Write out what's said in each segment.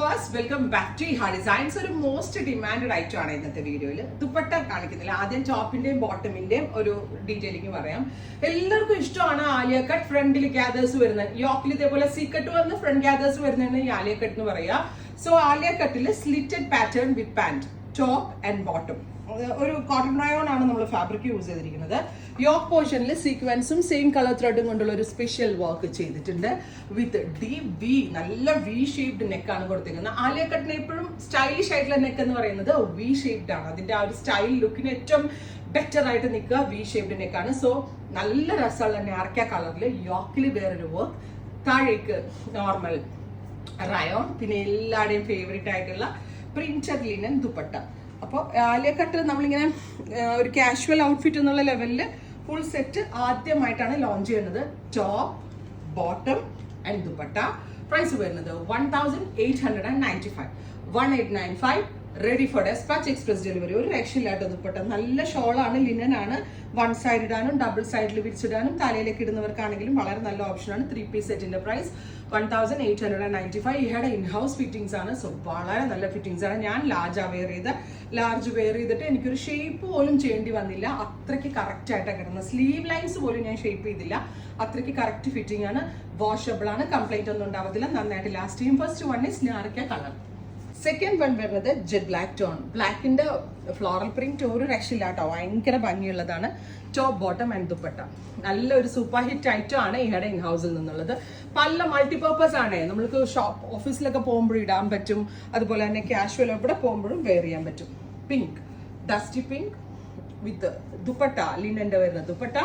Viewers, welcome back to Iha designs. ഒരു most demanded item ആണ് ഇന്നത്തെ വീഡിയോയിൽ. ദുപ്പട്ട കാണിക്കുന്നില്ല, ആദ്യം ടോപ്പിന്റെയും ബോട്ടമിന്റെയും ഒരു ഡീറ്റെയിലിംഗ് പറയാം. എല്ലാവർക്കും ഇഷ്ടമാണ് ആലിയ കട്ട്. ഫ്രണ്ടിൽ ഗ്യാദേഴ്സ് വരുന്നത്, യോക്കിൽ ഇതേപോലെ സീക്കട്ട് വന്ന് ഫ്രണ്ട് ഗ്യാദേഴ്സ് വരുന്നതാണ് ഈ ആലിയ കട്ട് എന്ന് പറയാ. സോ ആലിയ കട്ടിൽ slitted pattern with pant, top and bottom. ഒരു കോട്ടൺ റയോൺ ആണ് നമ്മൾ ഫാബ്രിക് യൂസ് ചെയ്തിരിക്കുന്നത്. യോക്ക് പോർഷനിൽ സീക്വൻസും സെയിം കളർ ത്രെഡും കൊണ്ടുള്ള ഒരു സ്പെഷ്യൽ വർക്ക് ചെയ്തിട്ടുണ്ട്. വിത്ത് ഡീപ് വി, നല്ല വി ഷേപ്ഡ് നെക്കാണ് കൊടുത്തിരിക്കുന്നത്. ആലിയ കട്ടിന് എപ്പോഴും സ്റ്റൈലിഷ് ആയിട്ടുള്ള നെക്ക് എന്ന് പറയുന്നത് വി ഷേപ്ഡ് ആണ്. അതിന്റെ ആ ഒരു സ്റ്റൈൽ ലുക്കിന് ഏറ്റവും ബെറ്റർ ആയിട്ട് നിൽക്കുക വി ഷേപ്ഡ് നെക്കാണ്. സോ നല്ല രസമുള്ള നാർക്ക കളറിൽ യോക്കിൽ വേറൊരു വർക്ക്, താഴേക്ക് നോർമൽ റയോൺ, പിന്നെ എല്ലാവരുടെയും ഫേവറേറ്റ് ആയിട്ടുള്ള പ്രിന്റഡ് ലിനൻ ദുപ്പട്ട. അപ്പോൾ ആലിയ കട്ട് നമ്മളിങ്ങനെ ഒരു കാഷ്വൽ ഔട്ട്ഫിറ്റ് എന്നുള്ള ലെവലിൽ ഫുൾ സെറ്റ് ആദ്യമായിട്ടാണ് ലോഞ്ച് ചെയ്യുന്നത്. Top, bottom and dupatta. Price വരുന്നത് 1895, 1895. Ready for dispatch, express delivery. ഒരു രക്ഷയില്ലാത്ത ദുപ്പട്ട, നല്ല ഷോളാണ്, ലിനൻ ആണ്. വൺ സൈഡ് ഇടാനും ഡബിൾ സൈഡിൽ വിരിച്ചിടാനും തലയിലേക്ക് ഇടുന്നവർക്കാണെങ്കിലും വളരെ നല്ല ഓപ്ഷനാണ്. 3 പീസ് സെറ്റിന്റെ പ്രൈസ് 1895. ഇഹയുടെ ഇൻഹൗസ് ഫിറ്റിംഗ്സ് ആണ്. സോ വളരെ നല്ല ഫിറ്റിംഗ്സ് ആണ്. ഞാൻ ലാർജ് വെയർ ചെയ്തിട്ട് എനിക്കൊരു ഷേപ്പ് പോലും ചെയ്യേണ്ടി വന്നില്ല. അത്രയ്ക്ക് കറക്റ്റ് ആയിട്ടാണ് കിടന്നത്. സ്ലീവ് ലൈൻസ് പോലും ഞാൻ ഷേപ്പ് ചെയ്തില്ല. അത്രയ്ക്ക് കറക്റ്റ് ഫിറ്റിംഗ് ആണ്. വാഷബിൾ ആണ്, കംപ്ലൈന്റ് ഒന്നും ഉണ്ടാവത്തില്ല, നന്നായിട്ട് ലാസ്റ്റ് ചെയ്യും. ഫസ്റ്റ് വൺ ഈസ് നാർക്ക കളർ. സെക്കൻഡ് വൺ വരുന്നത് ജെറ്റ് ബ്ലാക്ക് ടോൺ. ബ്ലാക്കിന്റെ ഫ്ലോറൽ പ്രിന്റ് ഒരു രക്ഷയില്ല കേട്ടോ, ഭയങ്കര ഭംഗിയുള്ളതാണ്. Top, bottom and dupatta. നല്ലൊരു സൂപ്പർ ഹിറ്റ് ഐറ്റം ആണ് ഇഹയുടെ ഇൻഹൗസിൽ നിന്നുള്ളത്. പല മൾട്ടിപർപ്പസ് ആണ്. നമ്മൾക്ക് ഷോപ്പ് ഓഫീസിലൊക്കെ പോകുമ്പോഴും ഇടാൻ പറ്റും, അതുപോലെ തന്നെ കാഷ്വൽ എവിടെ പോകുമ്പോഴും വെയർ ചെയ്യാൻ പറ്റും. Pink, dusty pink with dupatta, ലിനന്റെ വരുന്ന dupatta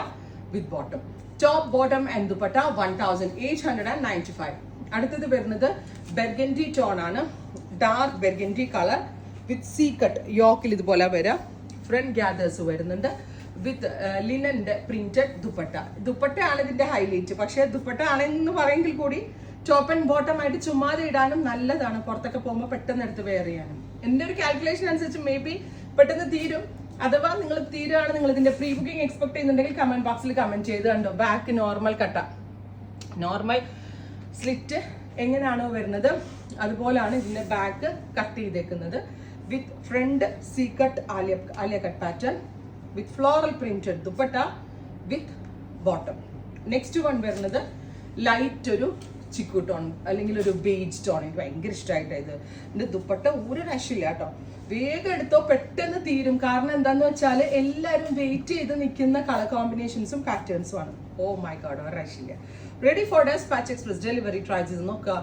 with bottom. Top, bottom and dupatta 1895. അടുത്തത് വരുന്നത് ബെർഗൻഡി ടോൺ ആണ്. Dark burgundy colour with C cut, യോക്കിൽ ഇതുപോലെ വരാം. ഫ്രണ്ട് ഗ്യാദേഴ്സ് വരുന്നുണ്ട് വിത്ത് ലിനന്റെ പ്രിന്റഡ് ദുപ്പട്ട. ദുപ്പട്ടയാണ് ഇതിന്റെ ഹൈലൈറ്റ്. പക്ഷെ ദുപ്പട്ട ആണെന്ന് പറയുമെങ്കിൽ കൂടി ടോപ്പ് ആൻഡ് ബോട്ടം ആയിട്ട് ചുമ്മാതെ ഇടാനും നല്ലതാണ്. പുറത്തൊക്കെ പോകുമ്പോൾ പെട്ടെന്ന് എടുത്ത് വെയർ ചെയ്യാനും. എന്റെ ഒരു കാൽക്കുലേഷൻ അനുസരിച്ച് മേ ബി പെട്ടെന്ന് തീരും. അഥവാ നിങ്ങൾ തീരുകയാണ്, നിങ്ങൾ ഇതിന്റെ പ്രീ ബുക്കിംഗ് എക്സ്പെക്ട് ചെയ്യുന്നുണ്ടെങ്കിൽ കമന്റ് ബോക്സിൽ കമന്റ് ചെയ്ത് കണ്ടോ. Back normal cut, normal slit എങ്ങനെയാണോ വരുന്നത് അതുപോലാണ് ഇതിന്റെ ബാക്ക് കട്ട് ചെയ്തേക്കുന്നത്. With front C cut Alia cut pattern with floral printed dupatta with bottom. Next one വരുന്നത് ലൈറ്റ് ഒരു ചിക്കു ടോൺ അല്ലെങ്കിൽ ഒരു ബേജ് ടോൺ. എനിക്ക് ഭയങ്കര ഇഷ്ടമായിട്ട് ഇത്. ഇതിന്റെ ദുപ്പട്ട ഒരു രക്ഷയില്ല കേട്ടോ. വേഗം എടുത്തോ, പെട്ടെന്ന് തീരും. കാരണം എന്താന്ന് വെച്ചാൽ എല്ലാവരും വെയിറ്റ് ചെയ്ത് നിൽക്കുന്ന കളർ കോമ്പിനേഷൻസും പാറ്റേൺസും ആണ്. ഓ മൈ ഗോഡ്, ഒരു രക്ഷയില്ല. Ready for dispatch, express delivery. Try ചെയ്ത് നോക്കുക.